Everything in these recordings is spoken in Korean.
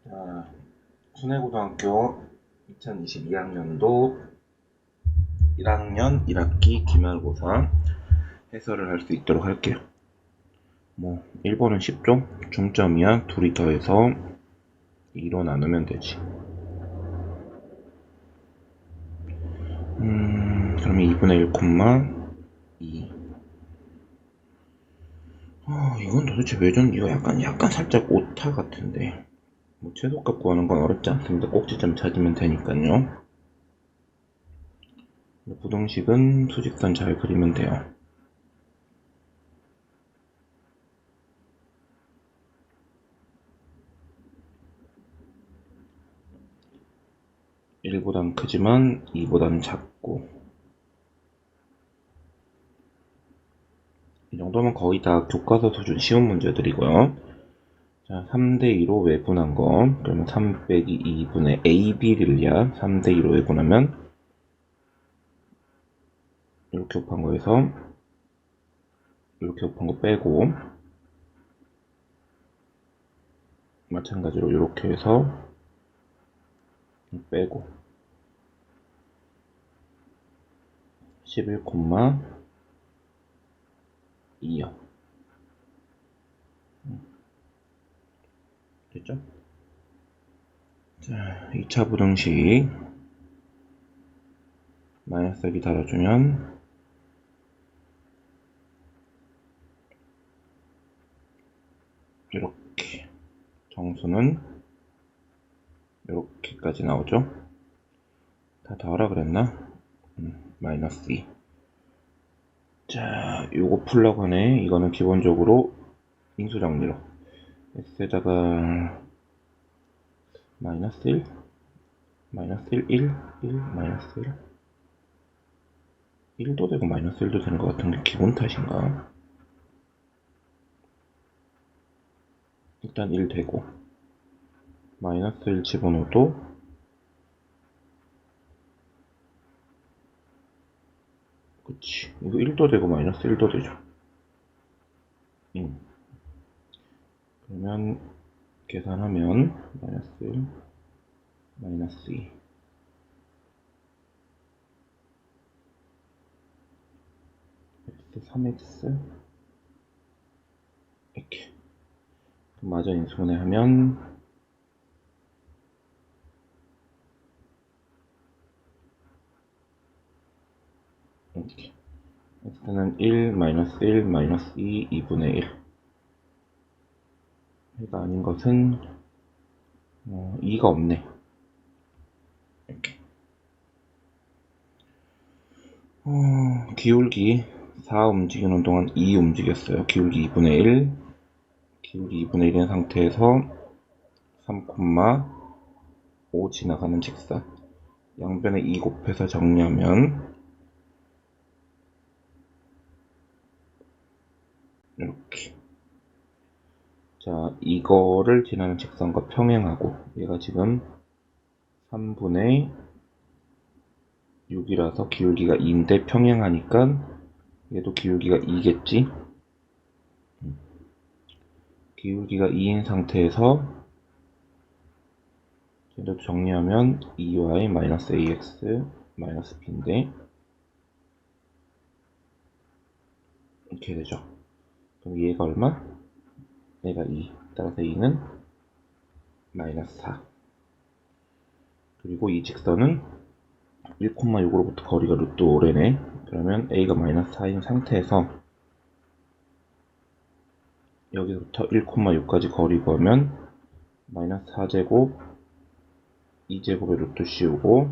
자, 순회고등학교 2022학년도 1학년 1학기 기말고사 해설을 할 수 있도록 할게요. 1번은 쉽죠? 중점이야. 둘이 더해서 2로 나누면 되지. 그러면 2분의 1,2. 이건 도대체 왜 이거 약간 살짝 오타 같은데. 최소값 구하는 건 어렵지 않습니다. 꼭지점 찾으면 되니까요. 부등식은 수직선 잘 그리면 돼요. 1보단 크지만 2보단 작고, 이 정도면 거의 다 교과서 수준 쉬운 문제들이고요. 자, 3대2로 외분한 거, 그러면 3 빼기 2분의 AB를야 3대2로 외분하면 이렇게 곱한 거에서 이렇게 곱한 거 빼고, 마찬가지로 이렇게 해서 빼고 11,2요. 됐죠? 자, 2차 부등식 마이너스 1이 달아주면 이렇게 정수는 이렇게까지 나오죠? 다 더하라 그랬나? 마이너스 2. 자, 요거 풀라고 하네. 이거는 기본적으로 인수정리로 x에다가 마이너스 1, 마이너스 1, 1, 1, 마이너스 1, 1도 되고 마이너스 1도 되는 것 같은데 기본 탓인가? 일단 1 되고 마이너스 1 집어넣어도 그치, 이거 1도 되고 마이너스 1도 되죠. 그러면 계산하면 마이너스 1, 마이너스 2, x 3x 이렇게 마저 인수분해하면 이렇게 x는 1, 마이너스 1, 마이너스 2, 2분의 1. 얘가 아닌 것은 2가 없네. 이렇게. 기울기 4 움직이는 동안 2 움직였어요. 기울기 2분의 1. 기울기 2분의 1인 상태에서 3,5 지나가는 직선. 양변에 2 곱해서 정리하면 이렇게. 자, 이거를 지나는 직선과 평행하고, 얘가 지금 3분의 6이라서 기울기가 2인데 평행하니까 얘도 기울기가 2겠지? 기울기가 2인 상태에서 얘도 정리하면 2y 마이너스 ax 마이너스 b인데 이렇게 되죠. 그럼 얘가 얼마? 얘가 2. 따라서 2는 마이너스 4. 그리고 이 직선은 1,6으로부터 거리가 루트 5래네. 그러면 a가 마이너스 4인 상태에서 여기서부터 1,6까지 거리 구하면 마이너스 4제곱 2제곱에 루트 씌우고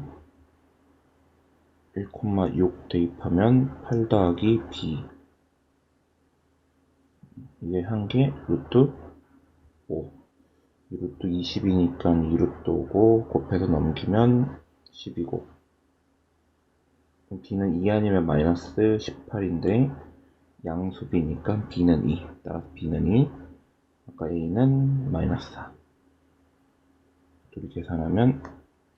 1,6 대입하면 8 더하기 b, 이게 한 개 루트 5, 이 루트 20이니까 이 루트 5고 곱해서 넘기면 10이고, b는 2 아니면 마이너스 18인데 양수비니까 b는 2, 따라서 b는 2, 아까 a는 마이너스 4. 둘이 계산하면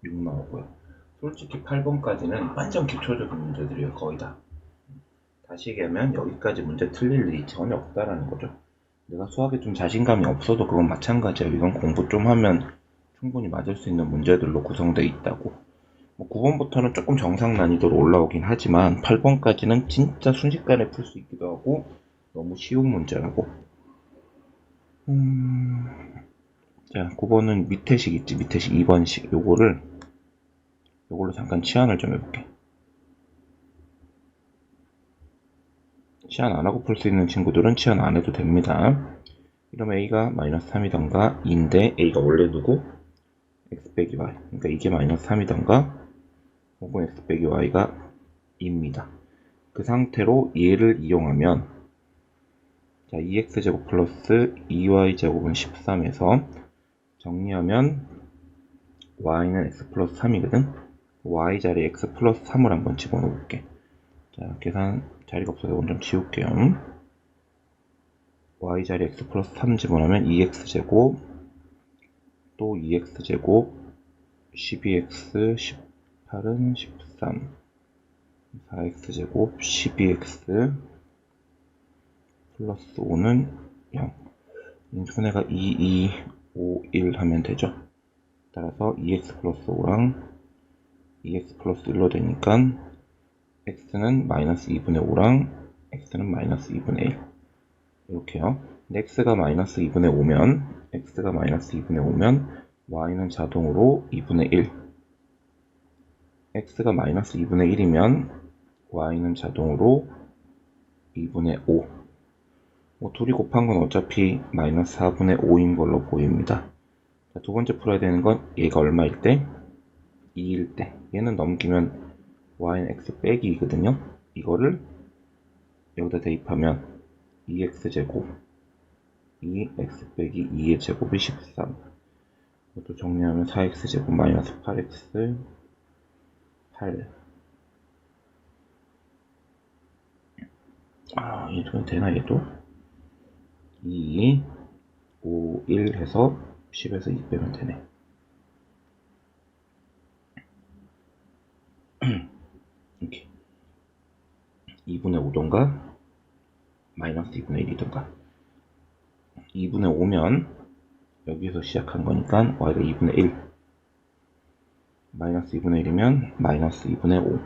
6 나오고요. 솔직히 8번까지는 완전 기초적인 문제들이에요. 거의 다. 다시 얘기하면 여기까지 문제 틀릴 일이 전혀 없다라는 거죠. 내가 수학에 좀 자신감이 없어도 그건 마찬가지야. 이건 공부 좀 하면 충분히 맞을 수 있는 문제들로 구성되어 있다고. 9번부터는 조금 정상 난이도로 올라오긴 하지만 8번까지는 진짜 순식간에 풀 수 있기도 하고 너무 쉬운 문제라고. 자, 9번은 밑에식 있지. 밑에식 2번식. 요걸로 잠깐 치환을 좀 해볼게. 치환 안 하고 풀 수 있는 친구들은 치환 안 해도 됩니다. 이러면 a가 마이너스 3이던가 2인데 a가 원래 누구? x 빼기 y. 그러니까 이게 마이너스 3이던가 혹은 x 빼기 y가 2입니다. 그 상태로 얘를 이용하면 자, 2x제곱 플러스 2y제곱은 13에서 정리하면 y는 x 플러스 3이거든. y 자리에 x 플러스 3을 한번 집어넣을게. 자, 계산 자리가 없어서 이건 좀 지울게요. y 자리에 x 플러스 3 집어넣으면 2x제곱 또 2x제곱 12x 18은 13 4x제곱 12x 플러스 5는 0 인수분해가 2, 2, 5, 1 하면 되죠. 따라서 2x 플러스 5랑 2x 플러스 1로 되니까 x는 마이너스 2분의 5랑 x는 마이너스 2분의 1 이렇게요. 근데 x가 마이너스 2분의 5면 y는 자동으로 2분의 1 x가 마이너스 2분의 1이면 y는 자동으로 2분의 5 둘이 곱한 건 어차피 마이너스 4분의 5인 걸로 보입니다. 자, 두 번째 풀어야 되는 건 얘가 얼마일 때? 2일 때. 얘는 넘기면 y는 x 빼기 2거든요. 이거를 여기다 대입하면 2x제곱 2x 빼기 2의 제곱이 13. 이것도 정리하면 4x제곱 마이너스 8x 8. 이거 되나 얘도? 2, 5, 1 해서 10에서 2 빼면 되네. 이렇게 2분의 5던가 마이너스 2분의 1이던가 2분의 5면 여기서 시작한 거니까 y가 2분의 1 마이너스 2분의 1이면 마이너스 2분의 5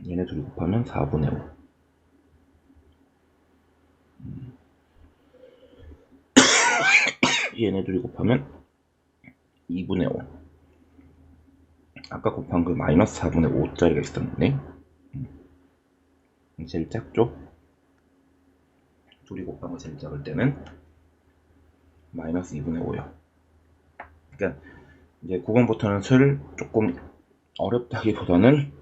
얘네 둘이 곱하면 4분의 5 얘네 둘이 곱하면 2분의 5 아까 곱한 그 마이너스 4분의 5짜리가 있었는데 제일 작죠? 둘이 곱한 거 제일 작을 때는 마이너스 2분의 5요. 그러니까 이제 9번부터는 슬 조금 어렵다기보다는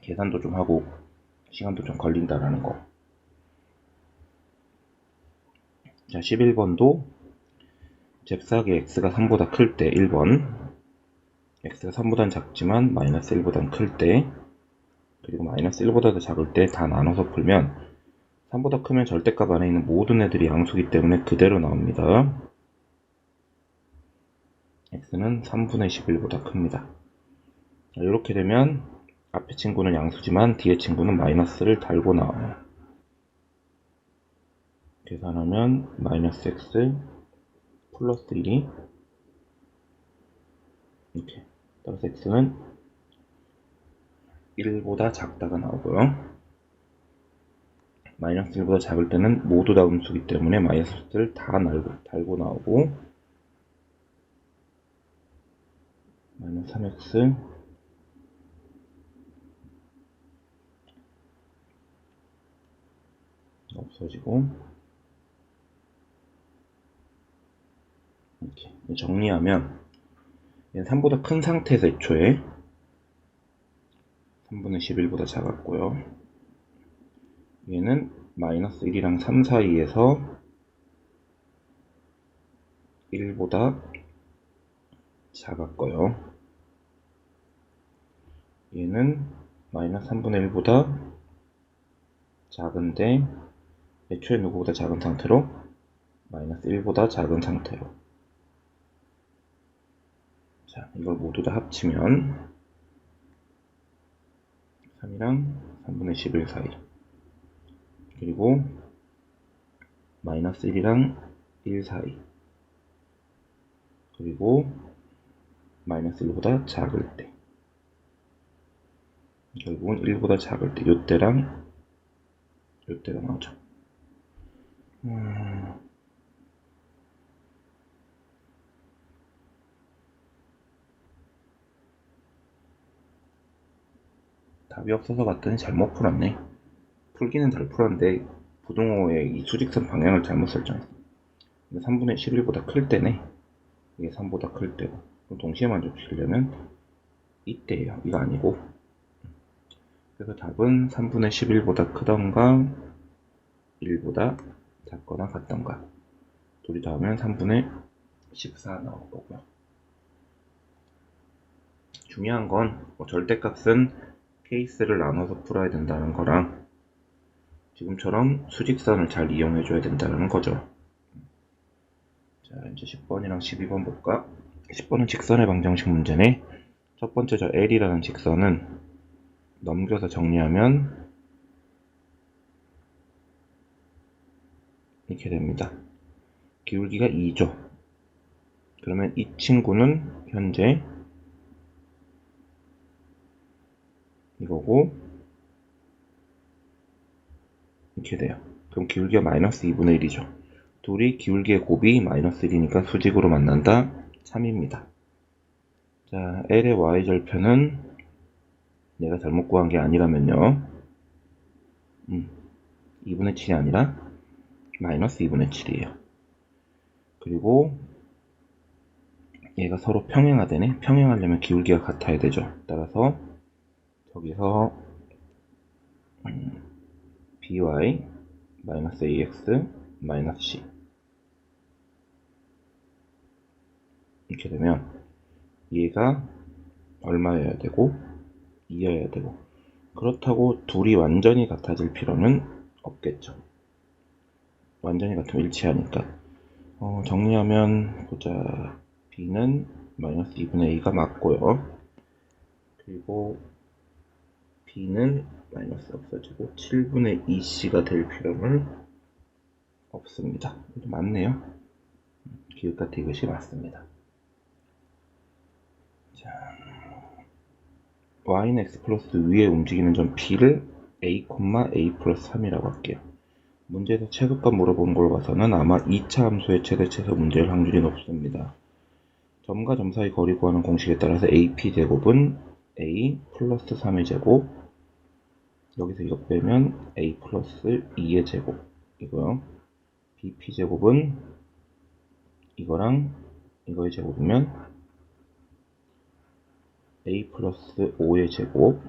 계산도 좀 하고 시간도 좀 걸린다라는 거. 자, 11번도 잽싸게 x가 3보다 클 때 1번 x가 3보단 작지만 마이너스 1보단 클 때 그리고 마이너스 1보다 더 작을 때 다 나눠서 풀면 3보다 크면 절대값 안에 있는 모든 애들이 양수기 때문에 그대로 나옵니다. x는 3분의 11보다 큽니다. 자, 이렇게 되면 앞에 친구는 양수지만 뒤에 친구는 마이너스를 달고 나와요. 계산하면 마이너스 x 플러스 1이 이렇게 따라서 x는 1보다 작다가 나오고요. 마이너스 1보다 작을 때는 모두 다 음수기 때문에 마이너스를 다 달고 나오고 마이너스 3x 없어지고 이렇게 정리하면 얘는 3보다 큰 상태에서 애초에 3분의 11보다 작았고요. 얘는 마이너스 1이랑 3 사이에서 1보다 작았고요. 얘는 마이너스 3분의 1보다 작은데 애초에 누구보다 작은 상태로 마이너스 1보다 작은 상태로 자, 이걸 모두 다 합치면 3이랑 3분의 11 사이, 그리고 마이너스 1이랑 1 사이, 그리고 마이너스 1보다 작을 때, 결국은 1보다 작을 때 요때랑 요때가 나오죠. 답이 없어서 봤더니 잘못 풀었네. 풀기는 잘 풀었는데 부등호의 이 수직선 방향을 잘못 설정했어. 3분의 11보다 클 때네. 이게 3보다 클 때고, 그럼 동시에 만족시키려면 이때예요. 이거 아니고. 그래서 답은 3분의 11보다 크던가 1보다 작거나 같던가, 둘이 더하면 3분의 14 나올 거고요. 중요한 건 절대값은 케이스를 나눠서 풀어야 된다는 거랑 지금처럼 수직선을 잘 이용해 줘야 된다는 거죠. 자, 이제 10번이랑 12번 볼까? 10번은 직선의 방정식 문제네. 첫 번째 저 L이라는 직선은 넘겨서 정리하면 이렇게 됩니다. 기울기가 2죠. 그러면 이 친구는 현재 이거고 이렇게 돼요. 그럼 기울기가 마이너스 2분의 1이죠. 둘이 기울기의 곱이 마이너스 1이니까 수직으로 만난다. 3입니다. 자, L의 y절편은 내가 잘못 구한 게 아니라면요, 2분의 7이 아니라 마이너스 2분의 7이에요. 그리고 얘가 서로 평행하되네. 평행하려면 기울기가 같아야 되죠. 따라서 저기서 by 마이너스 ax 마이너스 c 이렇게 되면 얘가 얼마여야 되고 2여야 되고, 그렇다고 둘이 완전히 같아질 필요는 없겠죠. 완전히 같으면 일치하니까. 정리하면 보자. b는 마이너스 2분의 a가 맞고요. 그리고 b는 마이너스 없어지고 7분의 2c가 될 필요는 없습니다. 맞네요. 기울기 이것이 맞습니다. 자, y는 x 플러스 위에 움직이는 점 b를 a, a 플러스 3이라고 할게요. 문제에서 최소값 물어본 걸 봐서는 아마 2차 함수의 최대치에서 문제일 확률이 높습니다. 점과 점 사이 거리 구하는 공식에 따라서 ap제곱은 a 플러스 3의 제곱, 여기서 이거 빼면 a 플러스 2의 제곱 이고요. bp제곱은 이거랑 이거의 제곱이면 a 플러스 5의 제곱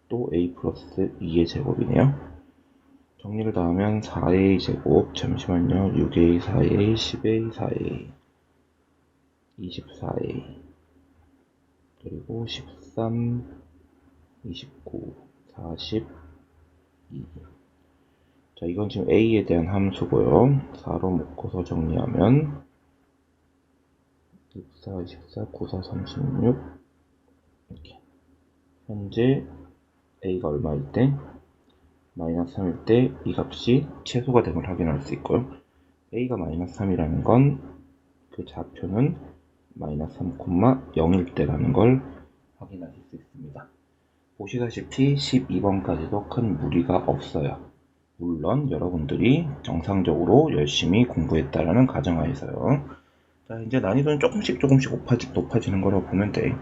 또 a 플러스 2의 제곱이네요. 정리를 다 하면 4a 제곱, 잠시만요, 6a, 4a, 10a, 4a, 24a, 그리고 13, 29, 42. 자, 이건 지금 a에 대한 함수고요. 4로 묶어서 정리하면 64, 24, 94, 36 이렇게. 현재 a가 얼마일 때? 마이너스 3일 때 이 값이 최소가 됨을 확인할 수 있고요. a가 마이너스 3이라는 건 그 좌표는 마이너스 3, 0일 때라는 걸 확인하실 수 있습니다. 보시다시피 12번까지도 큰 무리가 없어요. 물론 여러분들이 정상적으로 열심히 공부했다라는 가정하에서요. 자, 이제 난이도는 조금씩 높아지는 거라고 보면 돼.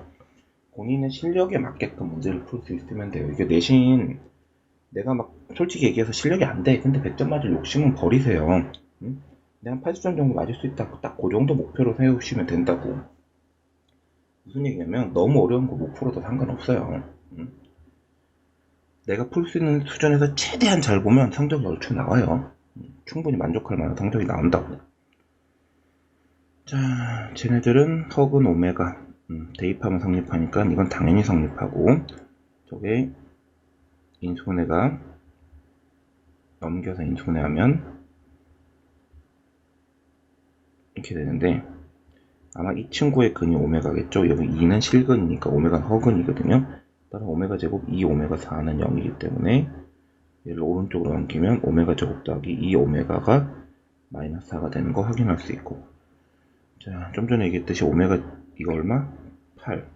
본인의 실력에 맞게끔 문제를 풀 수 있으면 돼요. 이게 내신 내가 막 솔직히 얘기해서 실력이 안 돼. 근데 100점 맞을 욕심은 버리세요. 응? 내가 한 80점 정도 맞을 수 있다고 딱 그 정도 목표로 세우시면 된다고. 무슨 얘기냐면 너무 어려운 거 못 풀어도 상관없어요. 응? 내가 풀 수 있는 수준에서 최대한 잘 보면 성적이 얼추 나와요. 충분히 만족할 만한 성적이 나온다고. 자, 쟤네들은 허근 오메가 대입하면 성립하니까 이건 당연히 성립하고, 저게 인수분해가 넘겨서 인수분해하면 이렇게 되는데, 아마 이 친구의 근이 오메가겠죠. 여기 2는 실근이니까 오메가는 허근이거든요. 따라 오메가 제곱 2 오메가 4는 0이기 때문에 얘를 오른쪽으로 넘기면 오메가 제곱 더하기 2 오메가가 마이너스 4가 되는 거 확인할 수 있고, 자, 좀 전에 얘기했듯이 오메가 이거 얼마? 8.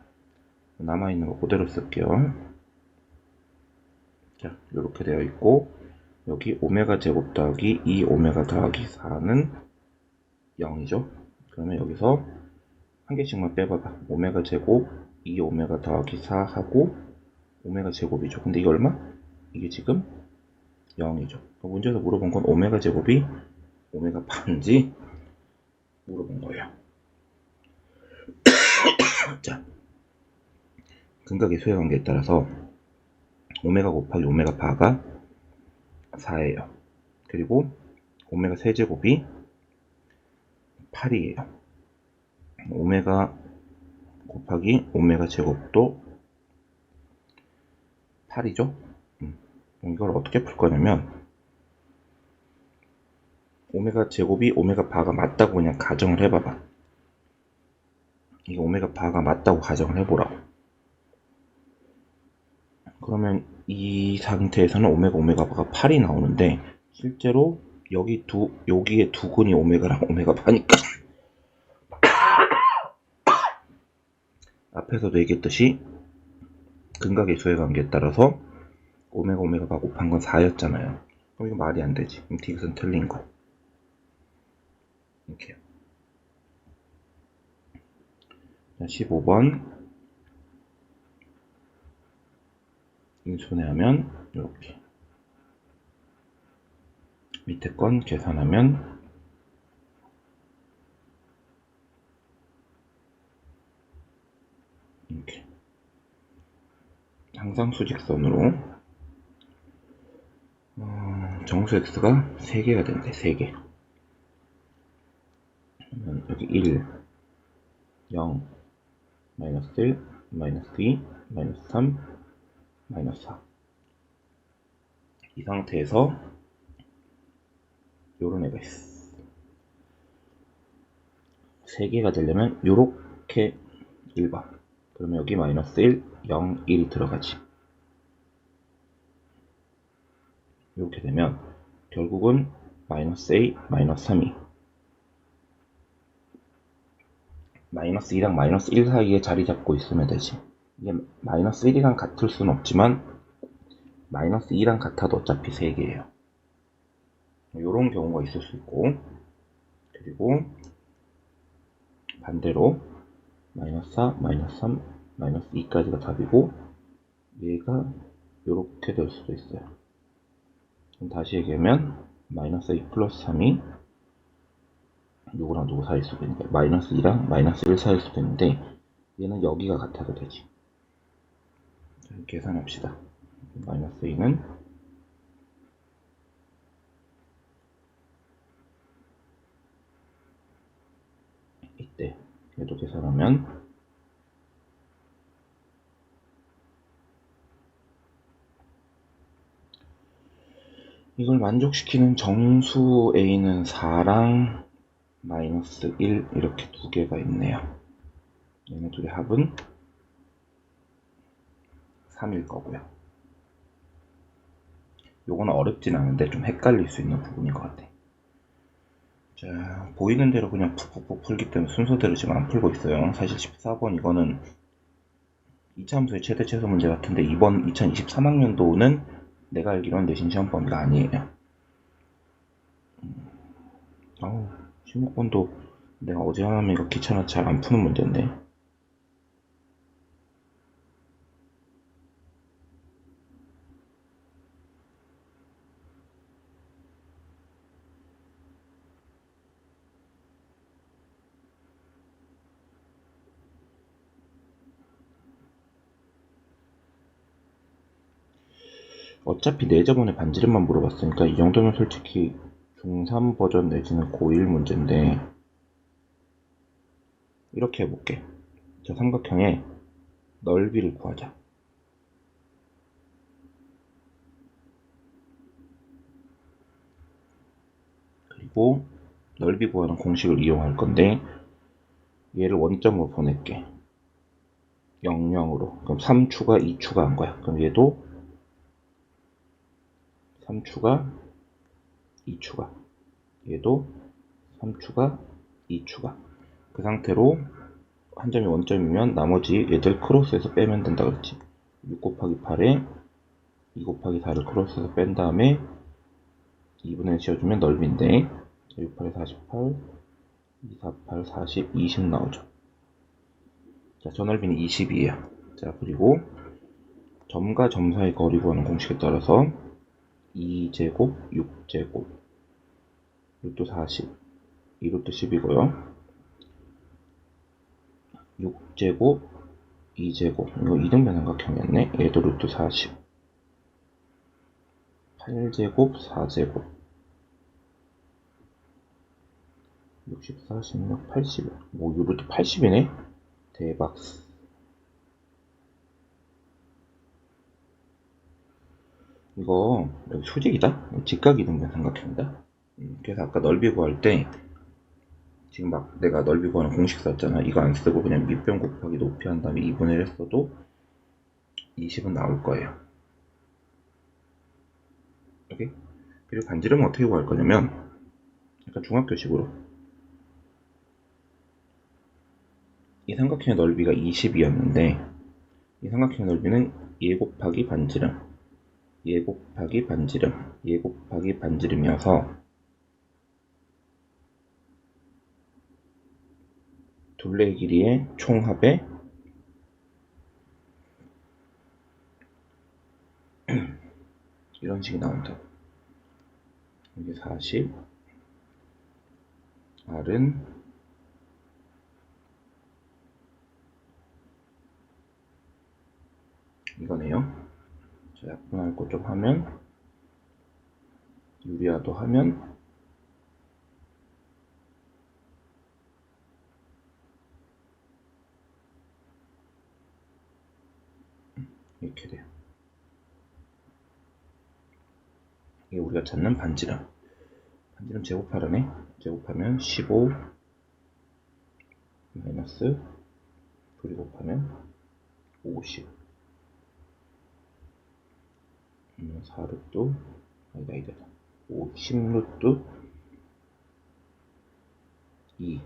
남아있는 거 그대로 쓸게요. 자, 이렇게 되어 있고, 여기 오메가 제곱 더하기 2 오메가 더하기 4는 0이죠. 그러면 여기서 한 개씩만 빼봐봐. 오메가 제곱 2 오메가 더하기 4 하고 오메가 제곱이죠. 근데 이거 얼마? 이게 지금 0이죠. 문제에서 물어본 건 오메가 제곱이 오메가 반인지 물어본 거예요. 자, 근각의 수행관계에 따라서 오메가 곱하기 오메가 바가 4예요. 그리고 오메가 세제곱이 8이에요. 오메가 곱하기 오메가 제곱도 8이죠. 이걸 어떻게 풀 거냐면 오메가 제곱이 오메가 바가 맞다고 그냥 가정을 해봐봐. 이게 오메가 바가 맞다고 가정을 해보라고. 그러면 이 상태에서는 오메가 바가 8이 나오는데 실제로 여기에 두 근이 오메가랑 오메가 바니까 앞에서도 얘기했듯이 근각의 수의 관계에 따라서 오메가 바 곱한 건 4였잖아요. 그럼 이거 말이 안 되지. 그럼 디귿은 틀린 거. 이렇게요. 15번 인수분해하면 이렇게 밑에 건 계산하면 이렇게 항상 수직선으로 정수 x가 3개가 된대. 3개. 그러면 여기 1, 0, 마이너스 1, 마이너스 2, 마이너스 3, 마이너스 4. 이 상태에서 요런 애가 있어. 3개가 되려면 요렇게 1번. 그러면 여기 마이너스 1, 0, 1이 들어가지. 이렇게 되면 결국은 마이너스 A, 마이너스 3이 마이너스 2랑 마이너스 1 사이에 자리 잡고 있으면 되지. 이게 마이너스 1이랑 같을 수는 없지만 마이너스 2랑 같아도 어차피 3개예요. 이런 경우가 있을 수 있고, 그리고 반대로 마이너스 4, 마이너스 3, 마이너스 2까지가 답이고 얘가 이렇게 될 수도 있어요. 그럼 다시 얘기하면 마이너스 2 플러스 3이 누구랑 누구 사이일 수도 있는데 마이너스 2랑 마이너스 1 사이일 수도 있는데 얘는 여기가 같아도 되지. 자, 계산합시다. 마이너스 2는 이때 얘도 계산하면 이걸 만족시키는 정수 A는 4랑 마이너스 1 이렇게 두 개가 있네요. 얘네 둘의 합은 3일 거고요. 요거는 어렵진 않은데 좀 헷갈릴 수 있는 부분인 것 같아. 자, 보이는 대로 그냥 푹푹푹 풀기 때문에 순서대로 지금 안 풀고 있어요. 사실 14번 이거는 2차 함수의 최대 최소 문제 같은데 이번 2023학년도는 내가 알기로는 내신 시험 범위가 아니에요. 16번도 내가 어제 하면 이거 귀찮아 잘 안 푸는 문제인데. 어차피 내 저번에 반지름만 물어봤으니까 이 정도면 솔직히 중3 버전 내지는 고1 문제인데 이렇게 해볼게. 저 삼각형의 넓이를 구하자. 그리고 넓이 구하는 공식을 이용할 건데 얘를 원점으로 보낼게. 0, 0으로. 그럼 3추가, 2추가 한 거야. 그럼 얘도 3추가, 2추가. 얘도 3추가, 2추가. 그 상태로 한 점이 원점이면 나머지 얘들 크로스해서 빼면 된다 그랬지. 6 곱하기 8에 2 곱하기 4를 크로스해서 뺀 다음에 2분의 1 씌워주면 넓이인데 6, 8에 48, 2, 4, 8, 40, 20 나오죠. 자, 저 넓이는 20이에요. 자, 그리고 점과 점 사이 거리 구하는 공식에 따라서 2제곱, 6제곱, 루트 40, 2루트 10이고요. 6제곱, 2제곱, 이거 이등변 삼각형이었네. 얘도 루트 40, 8제곱, 4제곱, 60, 46, 80, 뭐 루트 80이네. 대박. 이거 여기 수직이다. 직각 이등변 삼각형이다. 그래서 아까 넓이 구할 때 지금 막 내가 넓이 구하는 공식 썼잖아. 이거 안 쓰고 그냥 밑변 곱하기 높이 한 다음에 2분의 1 했어도 20은 나올 거예요. 오케이? 그리고 반지름은 어떻게 구할 거냐면 약간 중학교식으로 이 삼각형의 넓이가 20이었는데 이 삼각형의 넓이는 얘 곱하기 반지름, 얘 곱하기 반지름, 얘 곱하기 반지름이어서 둘레의 길이의 총합에 이런 식이 나온다. 여기 40, R은 이거네요. 자, 약분할 거 좀 하면 유리화도 하면 이렇게 돼요. 이게 우리가 찾는 반지름. 반지름 제곱하라네. 제곱하면 15 마이너스 둘이 곱하면 50 4루트 아니다 10루트 2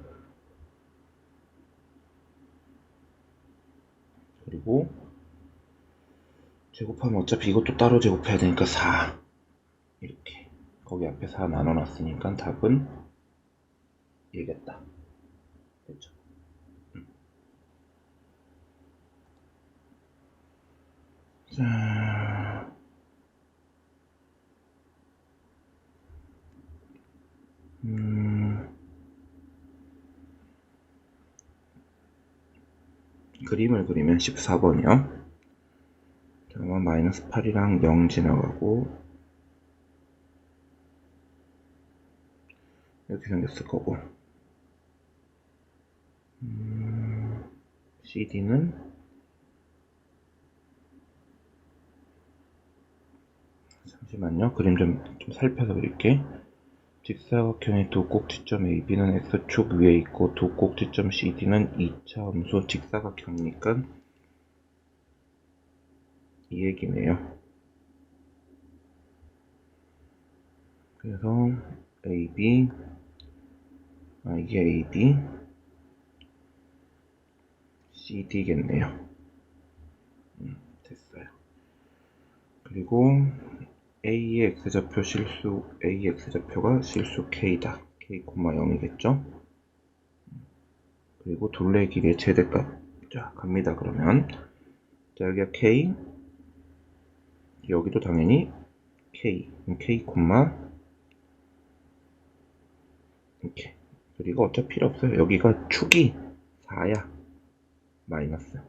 그리고 제곱하면 어차피 이것도 따로 제곱해야 되니까 4 이렇게 거기 앞에 4 나눠놨으니까 답은 얘겠다. 됐죠? 자, 그림을 그리면 14번이요. 잠깐만 마이너스 8이랑 0 지나가고 이렇게 생겼을 거고 CD는 잠시만요. 그림 좀 살펴서 그릴게. 직사각형의 두 꼭지점 AB는 X축 위에 있고 두 꼭지점 CD는 2차 함수 직사각형이니까 이 얘기네요. 그래서 AB 이게 AB CD겠네요. 됐어요. 그리고 A의 X좌표 실수 A의 X좌표가 실수 K다. K, 0이겠죠? 그리고 둘레의 길이의 최대값. 자, 갑니다. 그러면 자, 여기가 K 여기도 당연히 K K, 이렇게. 그리고 어차피 필요 없어요. 여기가 축이 4야. 마이너스.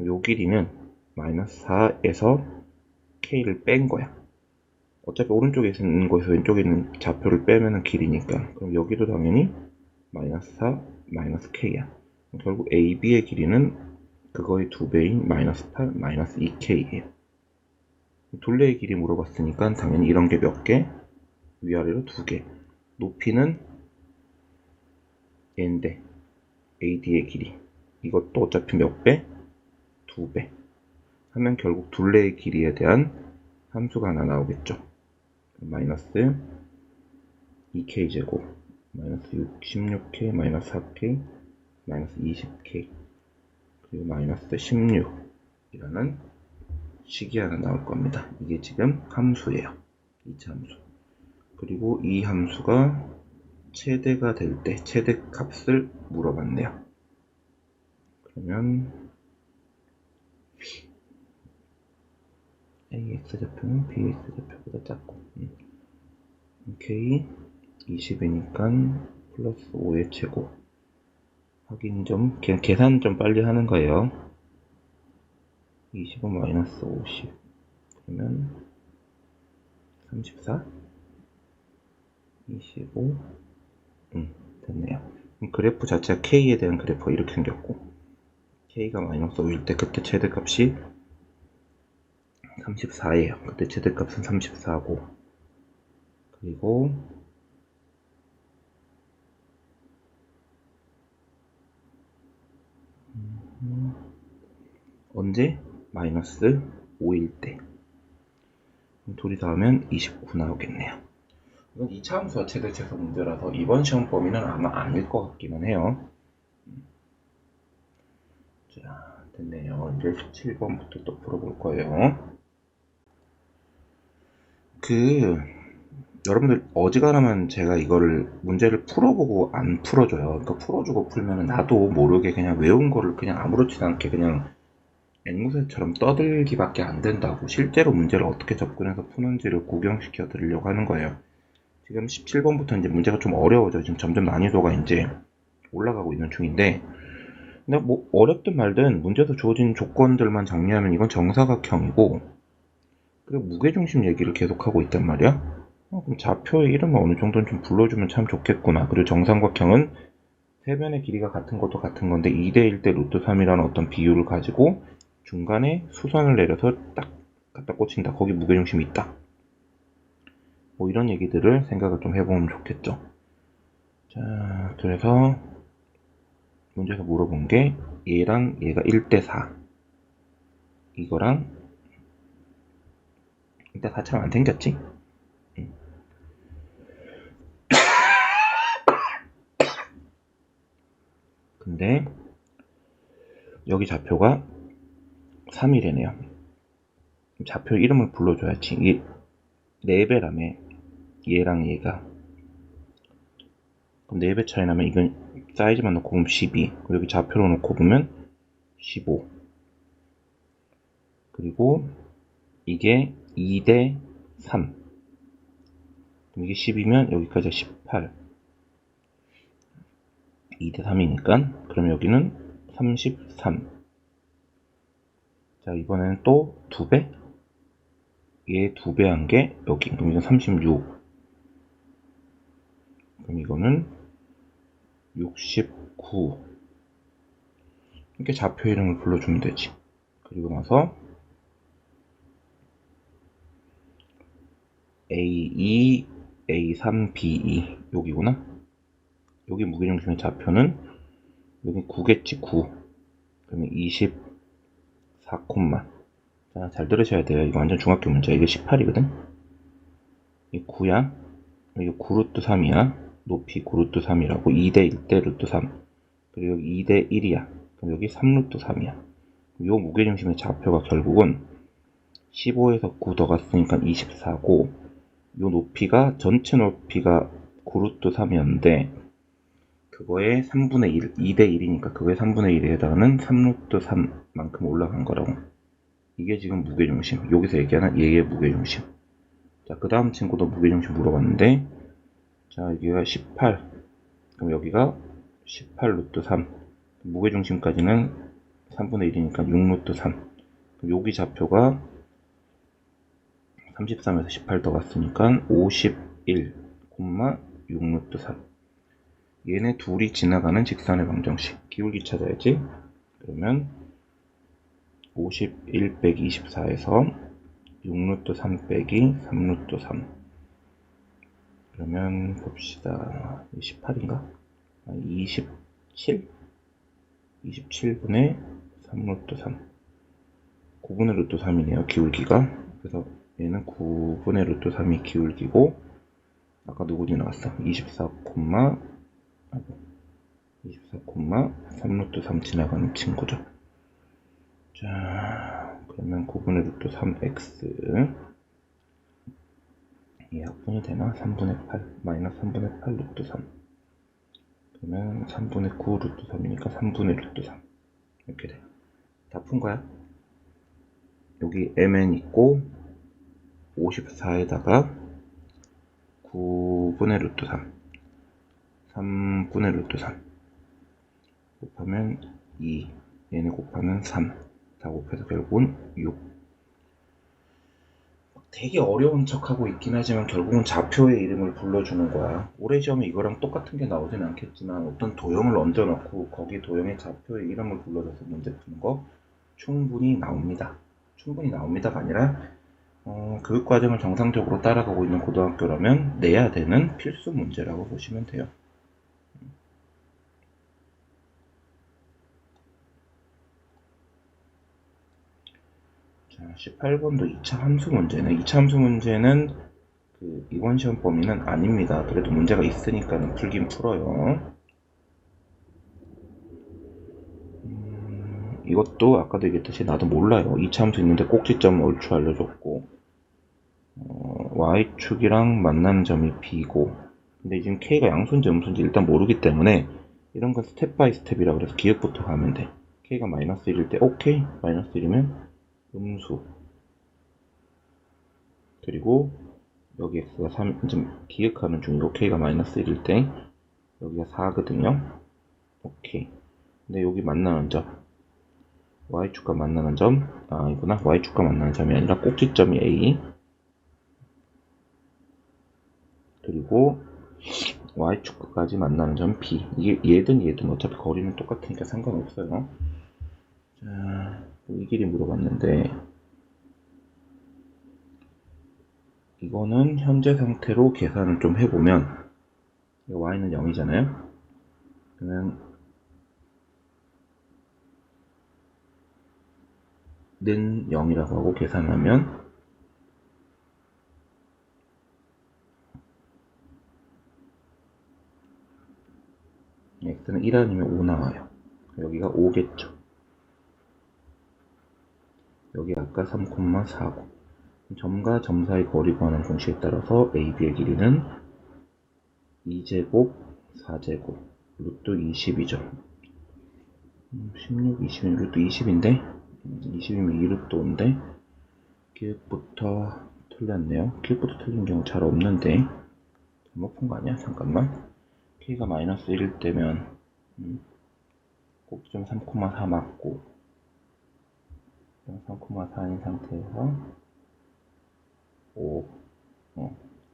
요 길이는 마이너스 4에서 K를 뺀 거야. 어차피 오른쪽에 있는 거에서 왼쪽에 있는 좌표를 빼면 길이니까. 그럼 여기도 당연히 마이너스 4, 마이너스 K야. 결국 AB의 길이는 그거의 2배인 마이너스 8, 마이너스 2K예요. 둘레의 길이 물어봤으니까 당연히 이런 게 몇 개? 위아래로 2개. 높이는 얘인데 AD의 길이. 이것도 어차피 몇 배? 2배 하면 결국 둘레의 길이에 대한 함수가 하나 나오겠죠. 마이너스 2k제곱 마이너스 16k 마이너스 4k 마이너스 20k 그리고 마이너스 16이라는 식이 하나 나올 겁니다. 이게 지금 함수예요. 2차 함수. 그리고 이 함수가 최대가 될 때 최대 값을 물어봤네요. 그러면 AX좌표는 BX좌표보다 작고 K 20이니까 플러스 5의 제곱 확인 좀 그냥 계산 좀 빨리 하는 거예요. 25 마이너스 50 그러면 34 25 됐네요. 그래프 자체가 K에 대한 그래프가 이렇게 생겼고 K가 마이너스 5일 때 그때 최대값이 34예요. 그때 최대값은 34고 그리고 언제? 마이너스 5일 때 둘이 더하면 29 나오겠네요. 이건 2차 함수와 최대체수 문제라서 이번 시험 범위는 아마 아닐 것 같기는 해요. 자, 됐네요. 이제 17번부터 또 풀어볼 거예요. 여러분들 어지간하면 제가 이거를 문제를 풀어보고 안 풀어줘요. 그러니까 풀어주고 풀면은 나도 모르게 그냥 외운 거를 그냥 아무렇지도 않게 그냥 앵무새처럼 떠들기밖에 안 된다고 실제로 문제를 어떻게 접근해서 푸는지를 구경시켜 드리려고 하는 거예요. 지금 17번부터 이제 문제가 좀 어려워져. 지금 점점 난이도가 이제 올라가고 있는 중인데 근데 뭐 어렵든 말든 문제에서 주어진 조건들만 정리하면 이건 정사각형이고 그리고 무게중심 얘기를 계속하고 있단 말이야. 그럼 좌표의 이름을 어느 정도는 좀 불러주면 참 좋겠구나. 그리고 정삼각형은 세변의 길이가 같은 것도 같은 건데 2대 1대 루트 3이라는 어떤 비율을 가지고 중간에 수선을 내려서 딱 갖다 꽂힌다. 거기 무게중심이 있다. 뭐 이런 얘기들을 생각을 좀 해보면 좋겠죠. 자, 그래서 문제에서 물어본 게 얘랑 얘가 1대4 이거랑 1대4처럼 안 생겼지? 근데 여기 좌표가 3이래네요. 좌표 이름을 불러줘야지. 이게 4배라며 얘랑 얘가 그럼 4배 차이 나면 이건 사이즈만 놓고 보면 12 그리고 여기 좌표로 놓고 보면 15 그리고 이게 2대 3 그럼 이게 10이면 여기까지 18 2대 3이니까 그럼 여기는 33 자 이번에는 또 2배 얘 2배 한 게 여기 그럼 이건 36 그럼 이거는 69 이렇게 좌표 이름을 불러주면 되지. 그리고 나서 A2, A3, B2 여기구나. 여기 무게중심의 좌표는 여기 9겠지 9 그러면 24 콤마 자, 잘 들으셔야 돼요. 이거 완전 중학교 문제야. 이게 18이거든. 이 9야. 이게 9루트 3이야. 높이 9루트 3이라고 2대 1대 루트 3 그리고 여기 2대 1이야. 그럼 여기 3루트 3이야. 요 무게중심의 좌표가 결국은 15에서 9 더갔으니까 24고 요 높이가 전체 높이가 9루트 3이었는데 그거의 3분의 1, 2대 1이니까 그거의 3분의 1에 해당하는 3루트 3만큼 올라간 거라고. 이게 지금 무게중심. 여기서 얘기하는 얘의 무게중심. 자, 그 다음 친구도 무게중심 물어봤는데 자, 여기가 18 그럼 여기가 18 루트 3 무게중심까지는 3분의 1이니까 6 루트 3 그럼 여기 좌표가 33에서 18 더갔으니까 51, 6 루트 3 얘네 둘이 지나가는 직선의 방정식 기울기 찾아야지. 그러면 51 빼기 24에서 6 루트 3 빼기 3 루트 3 그러면 봅시다. 18인가? 27? 27분의 3 루트 3 9분의 루트 3이네요, 기울기가. 그래서 얘는 9분의 루트 3이 기울기고, 아까 누구지 나왔어? 24, 3 루트 3 지나가는 친구죠. 자, 그러면 9분의 루트 3x 이 약분이 되나? 3분의 8 마이너스 3분의 8 루트 3 그러면 3분의 9 루트 3이니까 3분의 루트 3 이렇게 돼. 다 푼 거야. 여기 mn 있고 54에다가 9분의 루트 3 3분의 루트 3 곱하면 2 얘네 곱하면 3 다 곱해서 결국은 6. 되게 어려운 척하고 있긴 하지만 결국은 좌표의 이름을 불러주는 거야. 올해 시험에 이거랑 똑같은 게 나오진 않겠지만 어떤 도형을 얹어놓고 거기 도형의 좌표의 이름을 불러줘서 문제 푸는 거 충분히 나옵니다. 충분히 나옵니다가 아니라 교육과정을 정상적으로 따라가고 있는 고등학교라면 내야 되는 필수 문제라고 보시면 돼요. 자, 18번도 2차 함수 문제네. 2차 함수 문제는 이번 시험 범위는 아닙니다. 그래도 문제가 있으니까 풀긴 풀어요. 이것도 아까도 얘기했듯이 나도 몰라요. 2차 함수 있는데 꼭지점 얼추 알려줬고 y축이랑 만나는 점이 b고 근데 지금 k가 양수인지 음수인지 일단 모르기 때문에 이런 건 스텝 바이 스텝이라 그래서 기억부터 가면 돼. k가 마이너스 1일 때 오케이 마이너스 1이면 음수 그리고 여기 x가 3 좀 기억하는 중이고 k가 마이너스 1일 때 여기가 4거든요. 오케이. 근데 여기 만나는 점 y축과 만나는 점 이구나 y축과 만나는 점이 아니라 꼭지점이 a 그리고 y축까지 만나는 점 b 이게 얘든 어차피 거리는 똑같으니까 상관없어요. 자, 이 길이 물어봤는데 이거는 현재 상태로 계산을 좀 해보면 y는 0이잖아요. 그러면 는 0이라고 하고 계산하면 x는 1 아니면 5 나와요. 여기가 5겠죠. 여기 아까 3,4고 점과 점 사이 거리 구하는 공식에 따라서 AB의 길이는 2제곱 4제곱 루트 20이죠. 16, 20, 루트 20인데 20이면 2루트 5인데 기획부터 틀렸네요. 기획부터 틀린 경우 잘 없는데 잘못 푼 거 아니야? 잠깐만. k가 마이너스 1일 때면 꼭지점 3,4 맞고 3,4인 상태에서 5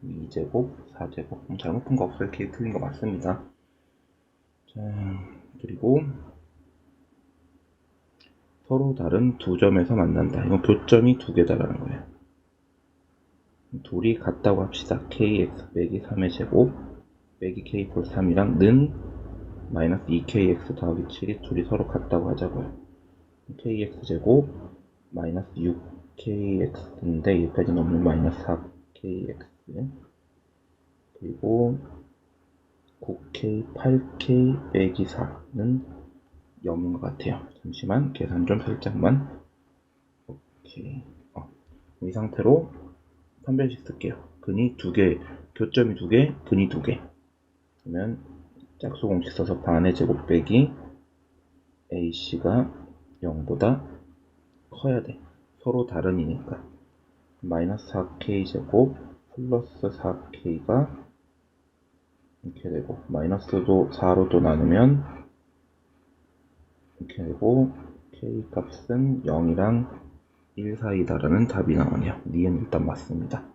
2제곱 4제곱 잘못 푼 거 없어요. 기획 틀린 거 맞습니다. 자 그리고 서로 다른 두 점에서 만난다. 이건 교점이 두 개다라는 거예요. 둘이 같다고 합시다. kx 빼기 3의 제곱 빼기 k 플러스 3이랑 는 마이너스 2kx 더하기 7이 둘이 서로 같다고 하자고요. kx 제곱 마이너스 6kx인데 여기까지 넘으면 마이너스 4kx 그리고 9k, 8k 빼기 4는 0인 것 같아요. 잠시만 계산 좀 살짝만. 오케이. 이 상태로 판별식 쓸게요. 근이 2개, 교점이 2개, 근이 2개. 그러면 짝수 공식 써서 반의 제곱 빼기 AC가 0보다 커야 돼. 서로 다른이니까. 마이너스 4K 제곱 플러스 4K가 이렇게 되고 마이너스도 4로도 나누면 이렇게 되고 K 값은 0이랑 1 사이다라는 답이 나오네요. 니은 일단 맞습니다.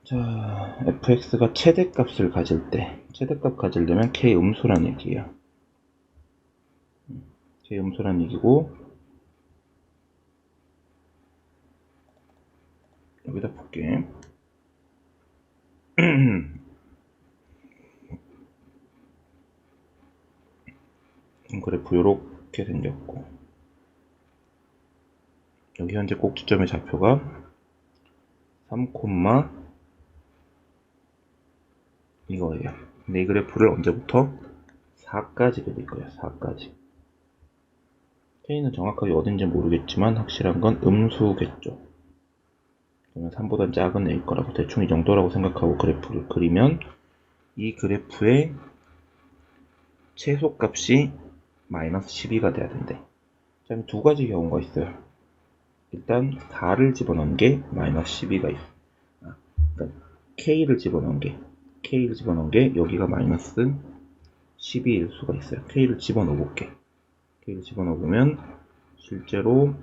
자, fx가 최대값을 가질 때 최대값 가지려면 k 음수란 얘기예요. k 음수란 얘기고 여기다 볼게. 그래프 요렇게 생겼고 여기 현재 꼭지점의 좌표가 3, 이거예요. 근데 이 그래프를 언제부터? 4까지 그릴 거예요. 4까지. K는 정확하게 어딘지 모르겠지만 확실한 건 음수겠죠. 그러면 3보다 작은 A일 거라고 대충 이 정도라고 생각하고 그래프를 그리면 이 그래프의 최소값이 마이너스 12가 돼야 된대. 자, 두 가지 경우가 있어요. 일단 4를 집어넣은 게 마이너스 12가 있어. 그러니까 K를 집어넣은 게 여기가 마이너스 12일 수가 있어요. K를 집어넣어 볼게. K를 집어넣어 보면 실제로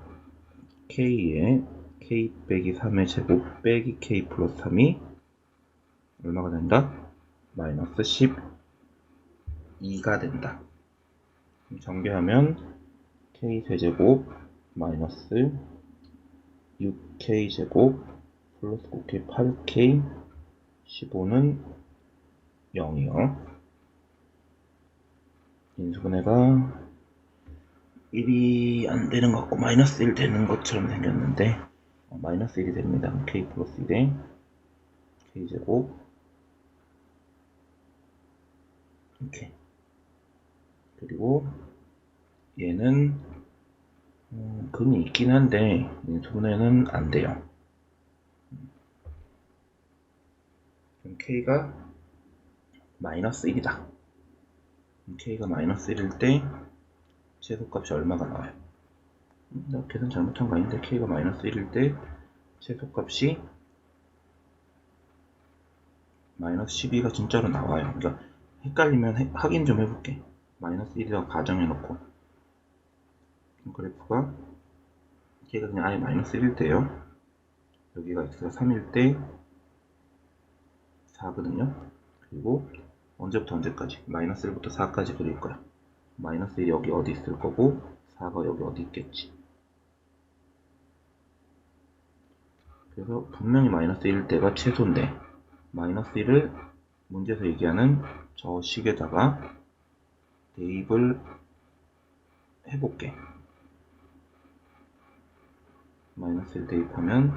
K에 K 빼기 3의 제곱 빼기 K 플러스 3이 얼마가 된다? 마이너스 12가 된다. 전개하면 K 세제곱 마이너스 6K 제곱 플러스 9K 8K 15는 0이요. 인수분해가 1이 안 되는 것 같고 마이너스 1 되는 것처럼 생겼는데 마이너스 1이 됩니다. K 플러스 1에 K 제곱 이렇게. 그리고 얘는 근이 있긴 한데 인수분해는 안 돼요. 그럼 K가 마이너스 1이다. K가 마이너스 1일 때 최소값이 얼마가 나와요? 나 계산 잘못한 거 아닌데 K가 마이너스 1일 때 최소값이 마이너스 12가 진짜로 나와요. 그러니까 헷갈리면 확인 좀 해볼게. 마이너스 1이라고 가정해놓고 그래프가 K가 그냥 아예 마이너스 1일 때요. 여기가 X가 3일 때 4거든요. 그리고 언제부터 언제까지? 마이너스 1부터 4까지 그릴 거야. 마이너스 1이 여기 어디 있을 거고 4가 여기 어디 있겠지. 그래서 분명히 마이너스 1일 때가 최소인데 마이너스 1을 문제에서 얘기하는 저 식에다가 대입을 해볼게. 마이너스 1 대입하면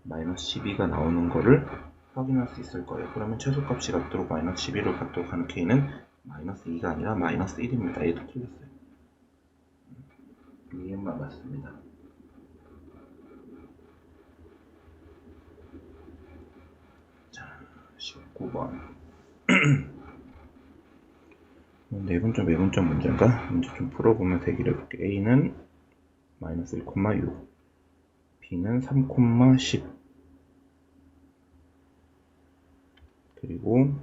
마이너스 12가 나오는 거를 확인할 수 있을 거예요. 그러면 최소값이 같도록 마이너스 11을 갖도록 하는 K는 마이너스 2가 아니라 마이너스 1입니다. 얘도 틀렸어요. 이해만 맞습니다. 자, 19번. 내분점, 외분점 문제인가? 문제 좀 풀어보면서 얘기를 해볼게. A는 마이너스 1,6, B는 3,10, 그리고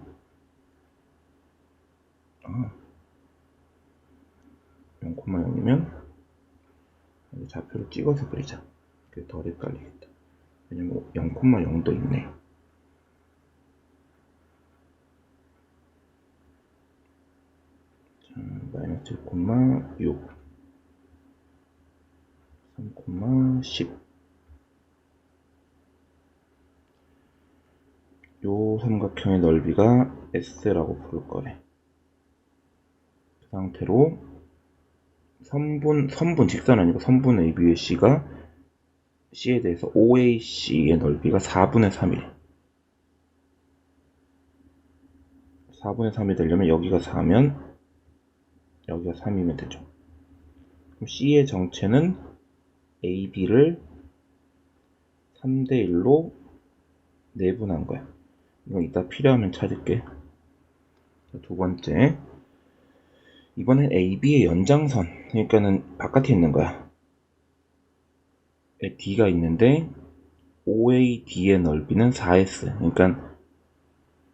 0,0이면 좌표를 찍어서 그리자. 그게 덜 헷갈리겠다. 왜냐면 0,0도 있네. 자, 마이너스 1,6, 3,10. 요 삼각형의 넓이가 S라고 부를 거래. 그 상태로 선분 직선 아니고 선분 AB의 C가 C에 대해서 OAC의 넓이가 4분의 3이래. 4분의 3이 되려면 여기가 4면 여기가 3이면 되죠. 그럼 C의 정체는 AB를 3대 1로 내분한 거야. 이거 이따 필요하면 찾을게. 두 번째, 이번엔 AB의 연장선, 그러니까는 바깥에 있는 거야. D가 있는데 OAD의 넓이는 4S, 그러니까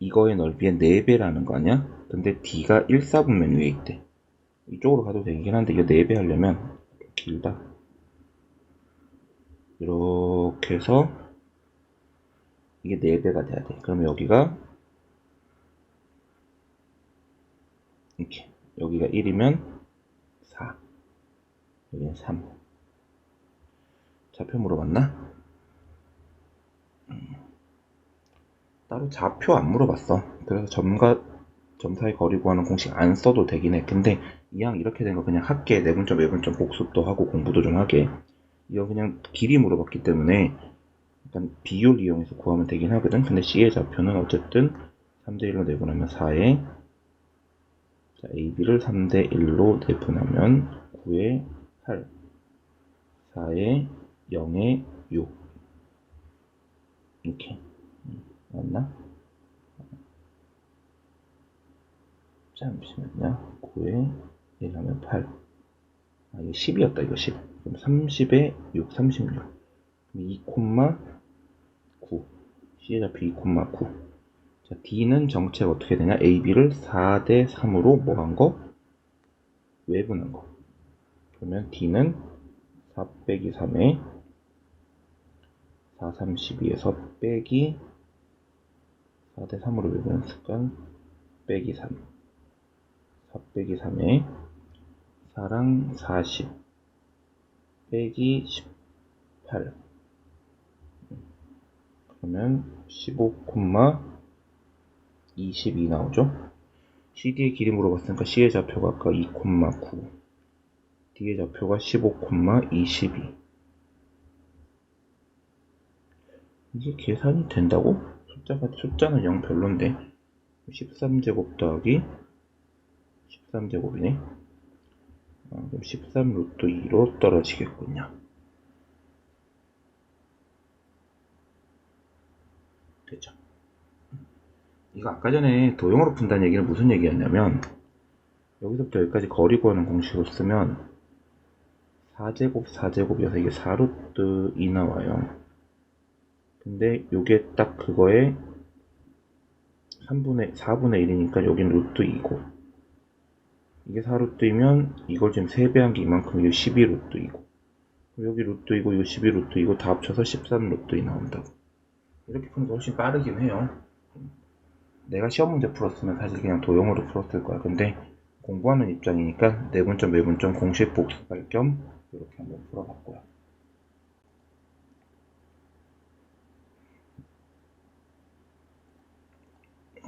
이거의 넓이의 4배라는 거 아니야? 근데 D가 1, 4분면 위에 있대. 이쪽으로 가도 되긴 한데 이거 4배 하려면 길다. 이렇게 해서 이게 4배가 돼야 돼. 그럼 여기가 이렇게, 여기가 1이면 4, 여기는 3. 좌표 물어봤나? 따로 좌표 안 물어봤어. 그래서 점과 점 사이 거리 구하는 공식 안 써도 되긴 해. 근데 이왕 이렇게 된 거 그냥 할게. 내분점, 외분점 복습도 하고 공부도 좀 하게. 이거 그냥 길이 물어봤기 때문에 일단 비율 이용해서 구하면 되긴 하거든. 근데 C의 좌표는 어쨌든 3대1로 내분하면 4에, 자, AB를 3대1로 내분하면 9에 8, 4에 0에 6. 이렇게. 맞나? 잠시만요. 9에 1 하면 8. 아, 이거 10이었다, 이거 10. 그럼 30에 6, 36. 그럼 2,9. C의 좌표 2,9. 자, D는 정체가 어떻게 되냐? AB를 4대 3으로 뭐 한 거? 외분한 거. 그러면 D는 4 빼기 3에 4, 32에서 빼기 4대 3으로 외분했으니까 빼기 3. 4 빼기 3에 4랑 40 빼기 18. 그러면 15,22 나오죠? CD의 길이 물어봤으니까 C의 좌표가 아까 2,9, D의 좌표가 15,22. 이게 계산이 된다고? 숫자는 0 별론데 13제곱 더하기 13제곱이네. 그럼 13 루트 2로 떨어지겠군요. 됐죠? 이거 아까 전에 도형으로 푼다는 얘기는 무슨 얘기였냐면, 여기서부터 여기까지 거리 구하는 공식으로 쓰면 4제곱 4제곱이어서 이게 4루트 2 나와요. 근데 요게 딱 그거에 4분의 1이니까 여긴 루트 2고, 이게 4루트이면 이걸 지금 3배 한 게 이만큼, 이게 12루트이고, 여기 루트이고 이 12루트이고 다 합쳐서 13루트 2 나온다고. 이렇게 푸는 게 훨씬 빠르긴 해요. 내가 시험 문제 풀었으면 사실 그냥 도형으로 풀었을 거야. 근데 공부하는 입장이니까 내분점 외분점 공식 복습할 겸 이렇게 한번 풀어봤고요.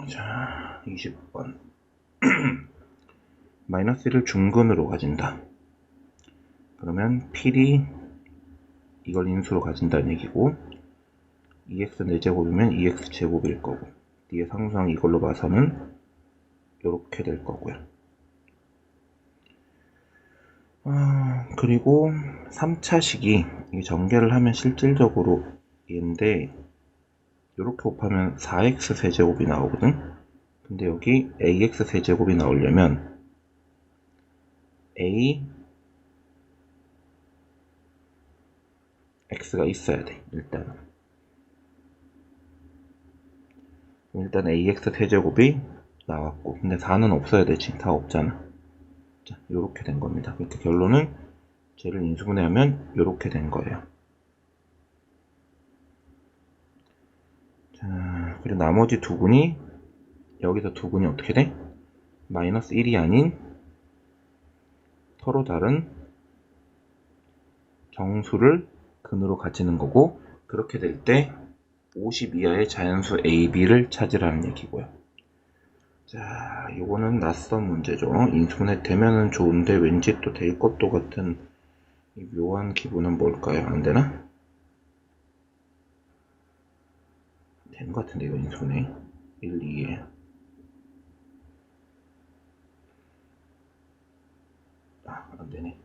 자, 20번. 마이너스 1을 중근으로 가진다. 그러면 필이 이걸 인수로 가진다는 얘기고, 2x 4제곱이면 2x 제곱일 거고, 뒤에 상수항 이걸로 봐서는 이렇게 될 거고요. 그리고 3차식이 전개를 하면 실질적으로 얘인데, 이렇게 곱하면 4x 세제곱이 나오거든. 근데 여기 ax 세제곱이 나오려면 a x가 있어야 돼. 일단 ax 세제곱이 나왔고, 근데 4는 없어야 되지. 다 없잖아. 자, 요렇게 된 겁니다. 그러니까 결론은 쟤를 인수분해하면 요렇게 된 거예요. 자, 그리고 나머지 두 군이, 여기서 두 군이 어떻게 돼? 마이너스 1이 아닌 서로 다른 정수를 근으로 가지는 거고, 그렇게 될 때 50 이하의 자연수 AB를 찾으라는 얘기고요. 자, 요거는 낯선 문제죠. 인수분해 되면은 좋은데 왠지 또 될 것도 같은 이 묘한 기분은 뭘까요? 안 되나? 되는 것 같은데, 이거 인수분해. 1, 2에. 아, 안 되네.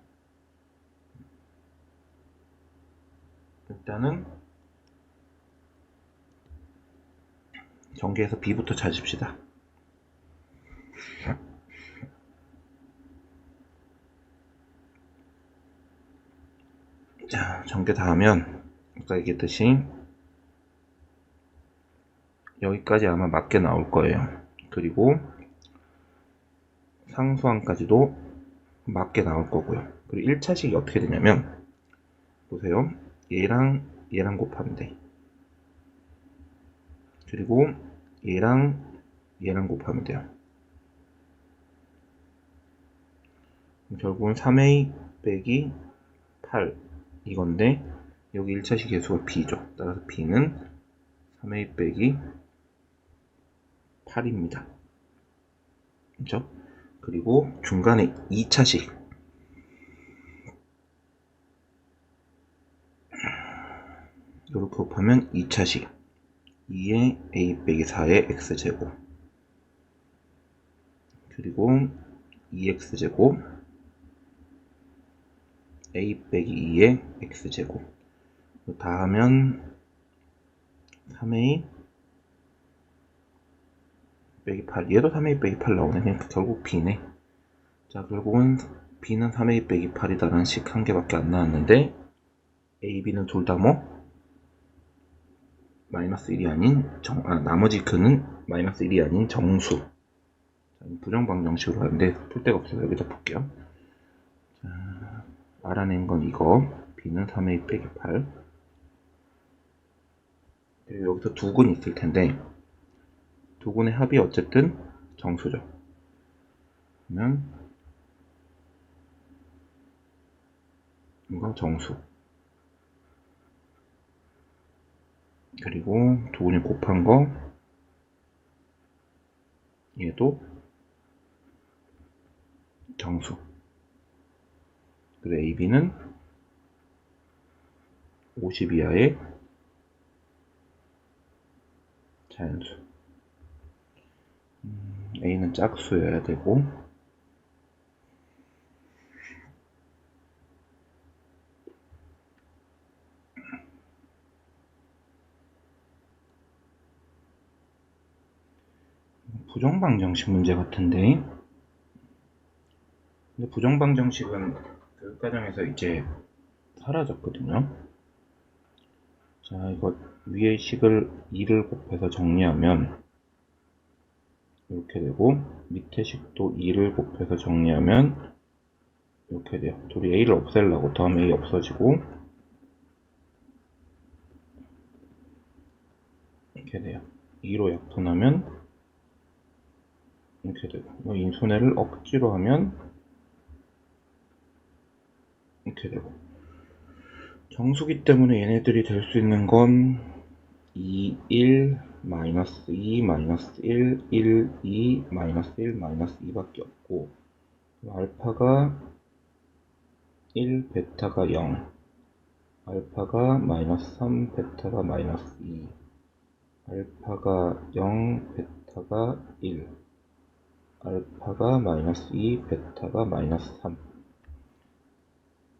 일단은 전개해서 B부터 찾읍시다. 자, 전개 다 하면 아까 얘기했듯이 여기까지 아마 맞게 나올 거예요. 그리고 상수항까지도 맞게 나올 거고요. 그리고 1차식이 어떻게 되냐면, 보세요. 얘랑 얘랑 곱하면 돼. 그리고 얘랑 얘랑 곱하면 돼요. 결국은 3a 빼기 8 이건데, 여기 1차식 계수가 b죠. 따라서 b는 3a 빼기 8입니다. 그렇죠? 그리고 중간에 2차식, 이렇게 곱하면 2차식 2의 a 빼기 4의 x제곱 그리고 2x제곱 a 빼기 2의 x제곱 다 하면 3a 빼기 8 얘도 3a 빼기 8 나오네. 그러니까 결국 b네. 자 결국은 b는 3a 빼기 8이다 라는 식 한 개밖에 안 나왔는데 a, b는 둘 다 뭐? 마이너스 1이 아닌 나머지 그는 마이너스 1이 아닌 정수. 자, 부정방정식으로 하는데 풀 데가 없어서 여기다 볼게요. 자, 알아낸 건 이거 b는 3a 빼기 8 그리고 여기서 두근이 있을 텐데 두근의 합이 어쨌든 정수죠. 그러면 이거 정수 그리고 두근이 곱한 거 얘도 정수 그리고 AB는 50 이하의 자연수 A는 짝수여야 되고 부정방정식 문제 같은데 근데 부정방정식은 교육과정에서 이제 사라졌거든요. 자 이거 위의 식을 2를 곱해서 정리하면 이렇게 되고 밑에 식도 2를 곱해서 정리하면 이렇게 돼요. 둘이 a를 없애려고 더하면 a 없어지고 이렇게 돼요. 2로 약분하면 이렇게 되고 인수분해를 억지로 하면 이렇게 되고 정수기 때문에 얘네들이 될 수 있는 건 2, 1, 마이너스 2, 마이너스 1, 1, 2, 마이너스 1, 마이너스 2밖에 없고 알파가 1, 베타가 0 알파가 마이너스 3, 베타가 마이너스 2 알파가 0, 베타가 1 알파가 마이너스 2, 베타가 마이너스 3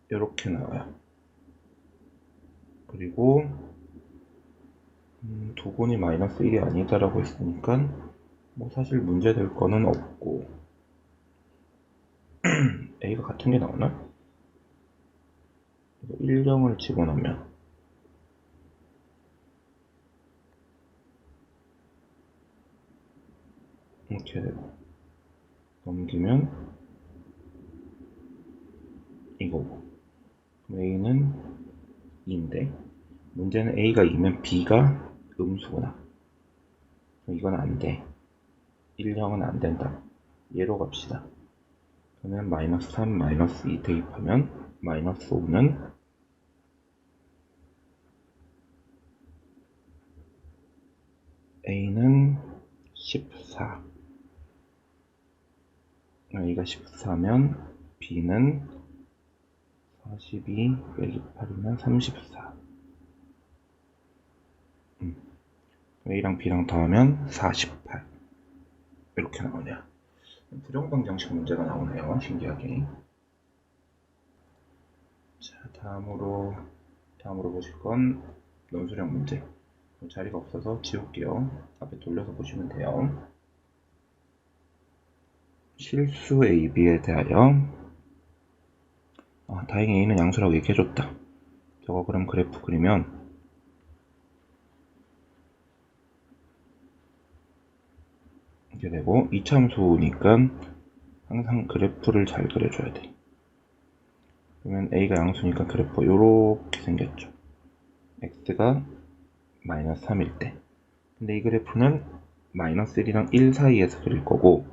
이렇게 나와요. 그리고 두근이 마이너스 1이 아니다라고 했으니까 뭐 사실 문제될 거는 없고 A가 같은 게 나오나? 1, 0을 집어넣으면 이렇게 되고 넘기면 이거고 A는 2인데 문제는 A가 2면 B가 음수구나. 이건 안돼. 1, 0은 안된다. 얘로 갑시다. 그러면 마이너스 3, 마이너스 2 대입하면 마이너스 5는 A는 14 A가 14면 B는 42 빼기 8이면 34 A랑 B랑 더하면 48 이렇게 나오네요. 부정방정식 문제가 나오네요. 신기하게. 자, 다음으로 보실 건 논술형 문제. 자리가 없어서 지울게요. 앞에 돌려서 보시면 돼요. 실수 AB에 대하여 다행히 A는 양수라고 얘기해줬다. 저거 그럼 그래프 그리면 이렇게 되고 이참수니까 항상 그래프를 잘 그려줘야 돼. 그러면 A가 양수니까 그래프 이렇게 생겼죠. X가 마이너스 3일 때. 근데 이 그래프는 마이너스 1이랑 1 사이에서 그릴 거고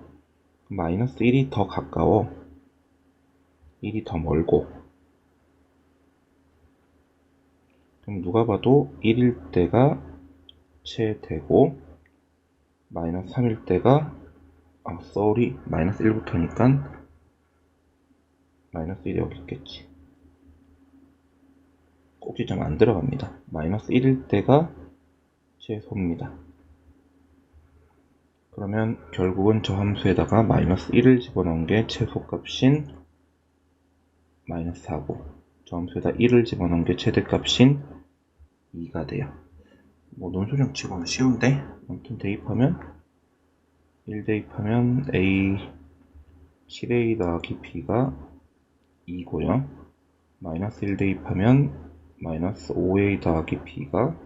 마이너스 1이 더 가까워 1이 더 멀고 그럼 누가 봐도 1일 때가 최대고 마이너스 3일 때가 마이너스 1부터니까 마이너스 1이 여기 있겠지. 꼭지점 안 들어갑니다. 마이너스 1일 때가 최소입니다. 그러면 결국은 저 함수에다가 마이너스 1을 집어넣은 게 최소값인 마이너스 4고, 저 함수에다 1을 집어넣은 게 최대값인 2가 돼요. 뭐 논술형 치고는 쉬운데, 아무튼 대입하면 1 대입하면 a 7a 더하기 b가 2고요. 마이너스 1 대입하면 마이너스 5a 더하기 b가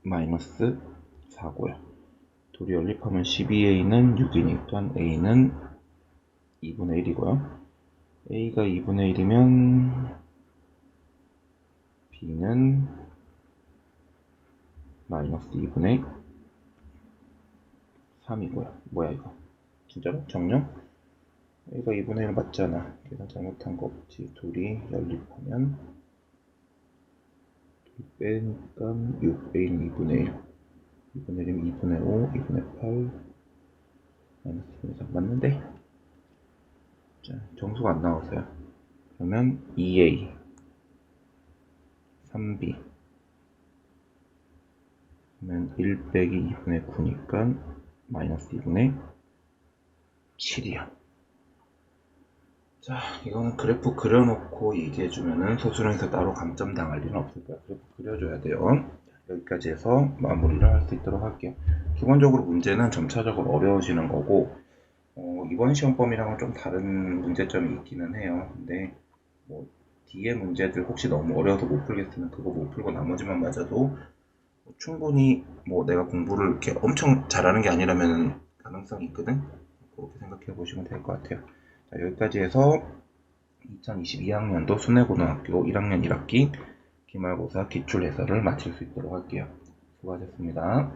마이너스 4고요. 둘이 연립하면 12a는 6이니까 a는 2분의 1이고요. a가 2분의 1이면 b는 마이너스 2분의 3이고요. 뭐야 이거? 진짜로? 정령? a가 2분의 1 맞잖아. 계산 잘못한 거 없지. 둘이 연립하면 빼니까 6, a는 2분의 1. 2분의 1이면 2분의 5, 2분의 8, 마이너스 2분의 3 맞는데? 자, 정수가 안 나와서요. 그러면 2a, 3b, 그러면 1 빼기 2분의 9니까 마이너스 2분의 7이야. 자, 이거는 그래프 그려놓고 얘기해주면은 소수령에서 따로 감점 당할 일은 없을 거야. 그래프 그려줘야 돼요. 여기까지 해서 마무리를 할 수 있도록 할게요. 기본적으로 문제는 점차적으로 어려워지는 거고, 이번 시험 범위랑은 좀 다른 문제점이 있기는 해요. 근데 뭐 뒤에 문제들 혹시 너무 어려워서 못 풀겠으면 그거 못 풀고 나머지만 맞아도 충분히 뭐 내가 공부를 이렇게 엄청 잘하는 게 아니라면 가능성이 있거든. 그렇게 생각해 보시면 될 것 같아요. 자, 여기까지 해서 2022학년도 순회고등학교 1학년 1학기 기말고사 기출해설을 마칠 수 있도록 할게요. 수고하셨습니다.